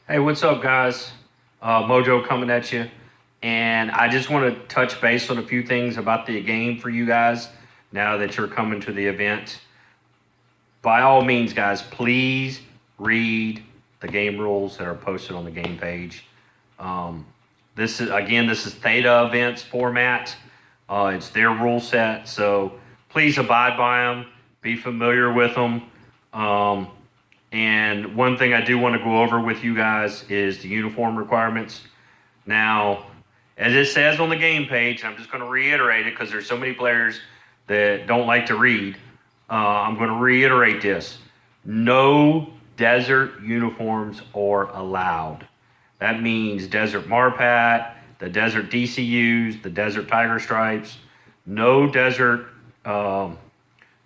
Hey, what's up, guys? Mojo coming at you. And I just want to touch base on a few things about the game for you guys now that you're coming to the event. By all means, guys, please read the game rules that are posted on the game page. Um, this is Theta events format. It's their rule set, so please abide by them. Be familiar with them. Um, and one thing I do want to go over with you guys is the uniform requirements. Now, as it says on the game page, I'm just going to reiterate it because there's so many players that don't like to read. I'm going to reiterate this. No desert uniforms are allowed. That means Desert Marpat, the Desert DCUs, the Desert Tiger Stripes. No desert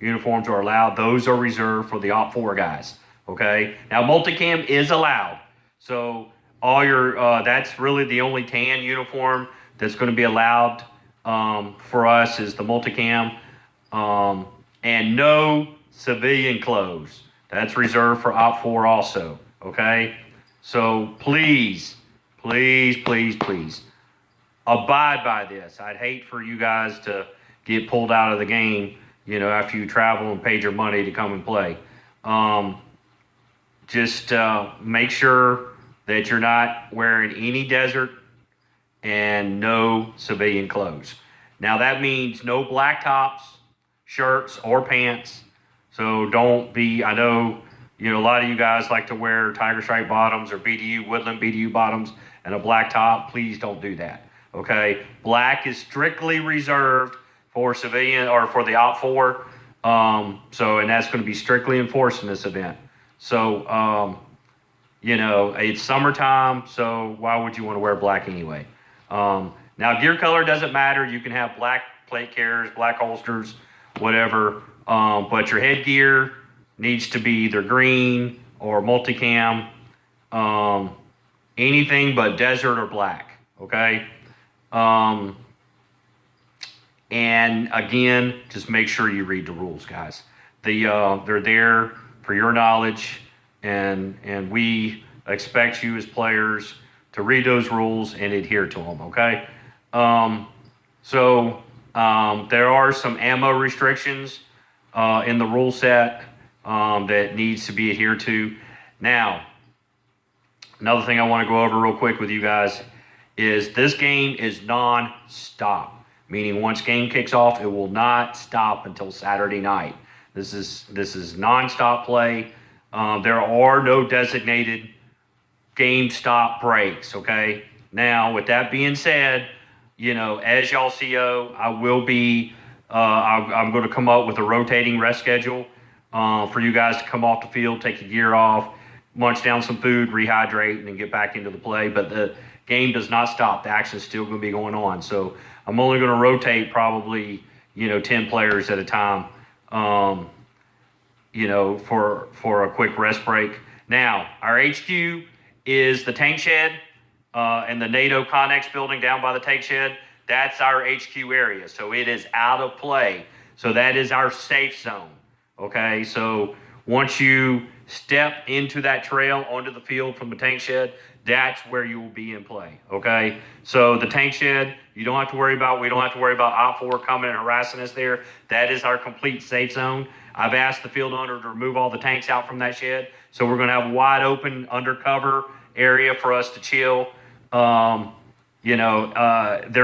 uniforms are allowed. Those are reserved for the Op 4 guys. Okay. Now, multicam is allowed. So all your that's really the only tan uniform that's going to be allowed for us is the multicam, and no civilian clothes. That's reserved for Op 4 also. Okay. So please, please, please, please abide by this. I'd hate for you guys to get pulled out of the game, after you travel and paid your money to come and play. Just make sure that you're not wearing any desert and no civilian clothes. Now that means no black tops, shirts, or pants. So don't be, I know, a lot of you guys like to wear tiger stripe bottoms or woodland BDU bottoms and a black top. Please don't do that. Okay. Black is strictly reserved for civilian or for the Op 4. And that's going to be strictly enforced in this event. So, it's summertime, so why would you want to wear black anyway? Now, gear color doesn't matter. You can have black plate carriers, black holsters, whatever. But your headgear needs to be either green or multicam, anything but desert or black, okay? And again, just make sure you read the rules, guys. They're there for your knowledge, and we expect you as players to read those rules and adhere to them, okay? There are some ammo restrictions in the rule set that needs to be adhered to. Now, another thing I want to go over real quick with you guys is this game is non-stop, meaning once game kicks off, it will not stop until Saturday night. This is non-stop play. There are no designated game stop breaks, okay? Now, with that being said, as y'all see, I will be, I'm going to come up with a rotating rest schedule for you guys to come off the field, take your gear off, munch down some food, rehydrate, and then get back into the play. But the game does not stop. The action is still going to be going on. So I'm only going to rotate probably, 10 players at a time, for a quick rest break. Now, our HQ is the tank shed and the NATO Connex building down by the tank shed. That's our HQ area. So it is out of play. So that is our safe zone. Okay, so once you step into that trail onto the field from the tank shed, that's where you will be in play. Okay, so the tank shed, we don't have to worry about Op 4 coming and harassing us there. That is our complete safe zone. I've asked the field owner to remove all the tanks out from that shed. So we're going to have a wide open undercover area for us to chill. There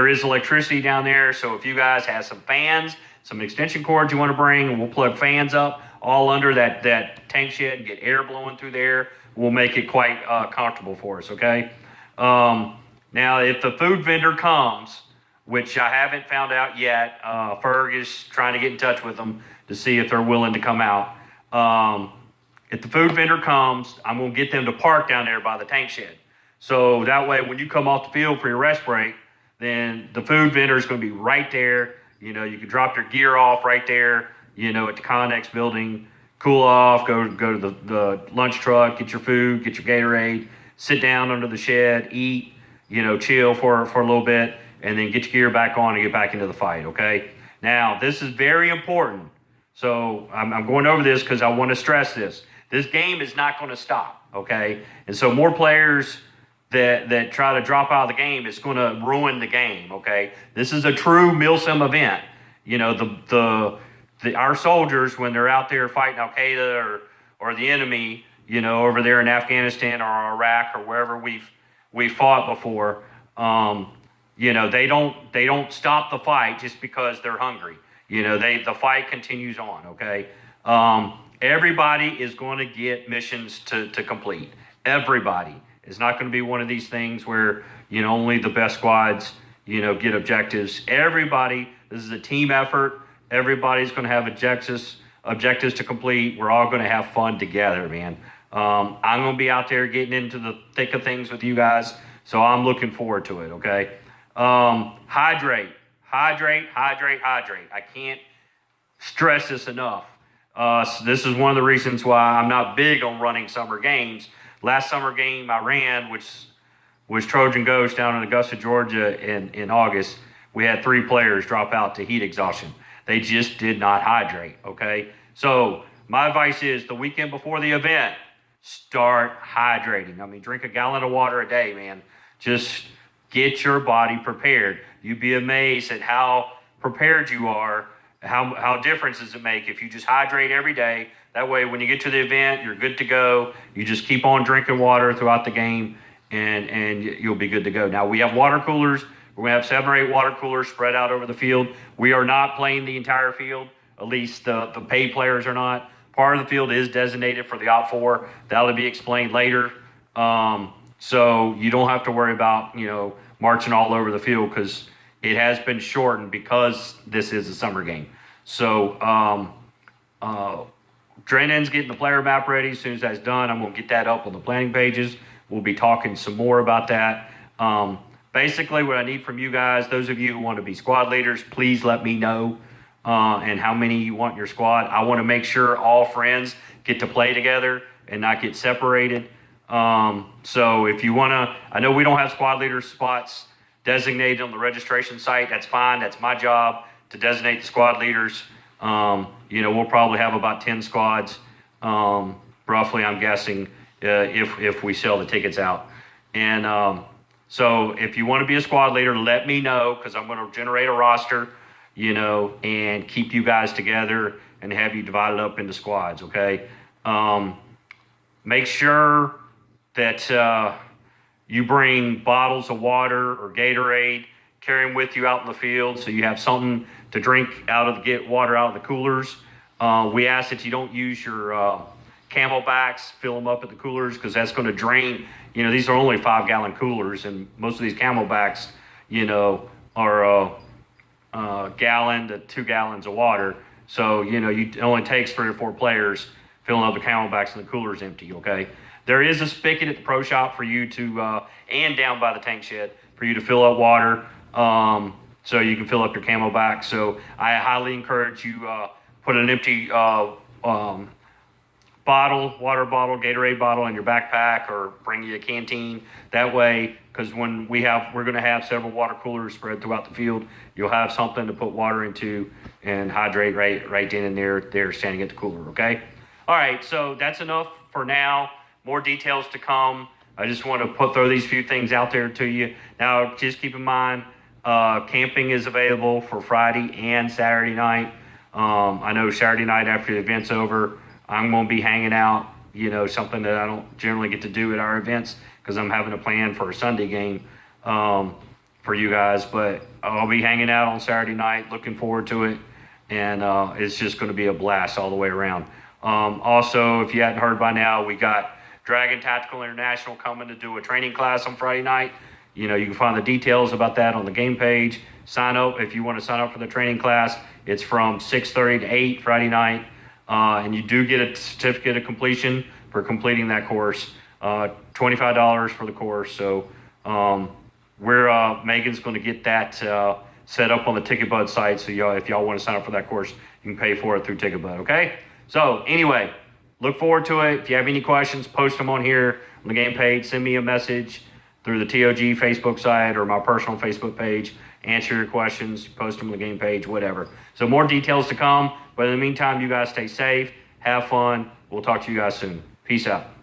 is electricity down there. So if you guys have some fans, some extension cords you want to bring, we'll plug fans up all under that tank shed and get air blowing through there. We'll make it quite comfortable for us, okay? Now, if the food vendor comes, which I haven't found out yet, Ferg is trying to get in touch with them to see if they're willing to come out. If the food vendor comes, I'm going to get them to park down there by the tank shed. So that way, when you come off the field for your rest break, then the food vendor is going to be right there. You can drop your gear off right there, at the Connex building, cool off, go to the lunch truck, get your food, get your Gatorade, sit down under the shed, eat, chill for a little bit, and then get your gear back on and get back into the fight, okay? Now, this is very important. So I'm going over this because I want to stress this. This game is not going to stop, okay? And so more players that try to drop out of the game, it's going to ruin the game, okay? This is a true milsim event. You know, our soldiers, when they're out there fighting Al-Qaeda or the enemy, you know, over there in Afghanistan or Iraq or wherever we've fought before, you know, they don't stop the fight just because they're hungry. You know, the fight continues on, okay? Everybody is going to get missions to complete. Everybody. It's not going to be one of these things where, you know, only the best squads, you know, get objectives. Everybody, this is a team effort. Everybody's going to have objectives to complete. We're all going to have fun together, man. I'm going to be out there getting into the thick of things with you guys, so I'm looking forward to it, okay? Hydrate. I can't stress this enough. So this is one of the reasons why I'm not big on running summer games. Last summer game I ran, which was Trojan Ghost down in Augusta, Georgia in August, we had 3 players drop out to heat exhaustion. They just did not hydrate, okay? So my advice is the weekend before the event, start hydrating. I mean, drink a gallon of water a day, man. Just get your body prepared. You'd be amazed at how prepared you are, how difference does it make if you just hydrate every day. That way, when you get to the event, you're good to go. You just keep on drinking water throughout the game, and you'll be good to go. Now, we have water coolers. We're going to have 7 or 8 water coolers spread out over the field. We are not playing the entire field. At least the paid players are not. Part of the field is designated for the OPT4. That'll be explained later. So you don't have to worry about, you know, marching all over the field because it has been shortened because this is a summer game. So Drennan's getting the player map ready. As soon as that's done, I'm going to get that up on the planning pages. We'll be talking some more about that. Basically, what I need from you guys, those of you who want to be squad leaders, please let me know and how many you want in your squad. I want to make sure all friends get to play together and not get separated. So if you want to, I know we don't have squad leader spots designated on the registration site. That's fine. That's my job to designate the squad leaders. You know, we'll probably have about 10 squads, roughly, I'm guessing, if we sell the tickets out. And so if you want to be a squad leader, let me know because I'm going to generate a roster, you know, and keep you guys together and have you divided up into squads, okay? Make sure that you bring bottles of water or Gatorade, carry them with you out in the field so you have something to drink get water out of the coolers. We ask that you don't use your Camelbacks, fill them up at the coolers because that's going to drain. You know, these are only 5-gallon coolers, and most of these Camelbacks, you know, are a gallon to 2 gallons of water. So, you know, it only takes 3 or 4 players filling up the Camelbacks and the cooler's empty, okay? There is a spigot at the pro shop for you to, and down by the tank shed, for you to fill up water so you can fill up your Camelback. So I highly encourage you put an empty water bottle, Gatorade bottle in your backpack or bring you a canteen. That way, because when we're going to have several water coolers spread throughout the field, you'll have something to put water into and hydrate right then and there standing at the cooler, okay? All right, so that's enough for now. More details to come. I just want to throw these few things out there to you. Now, just keep in mind, camping is available for Friday and Saturday night. I know Saturday night after the event's over, I'm going to be hanging out, you know, something that I don't generally get to do at our events because I'm having a plan for a Sunday game for you guys. But I'll be hanging out on Saturday night, looking forward to it. And it's just going to be a blast all the way around. Also, if you hadn't heard by now, we got Dragon Tactical International coming to do a training class on Friday night. You know, you can find the details about that on the game page. Sign up if you want to sign up for the training class. It's from 6:30 to 8 Friday night. And you do get a certificate of completion for completing that course. $25 for the course. So Megan's going to get that set up on the TicketBud site. So if y'all want to sign up for that course, you can pay for it through TicketBud, okay? So anyway, look forward to it. If you have any questions, post them on here on the game page. Send me a message through the TOG Facebook site or my personal Facebook page. Answer your questions, post them on the game page, whatever. So more details to come. But in the meantime, you guys stay safe, have fun. We'll talk to you guys soon. Peace out.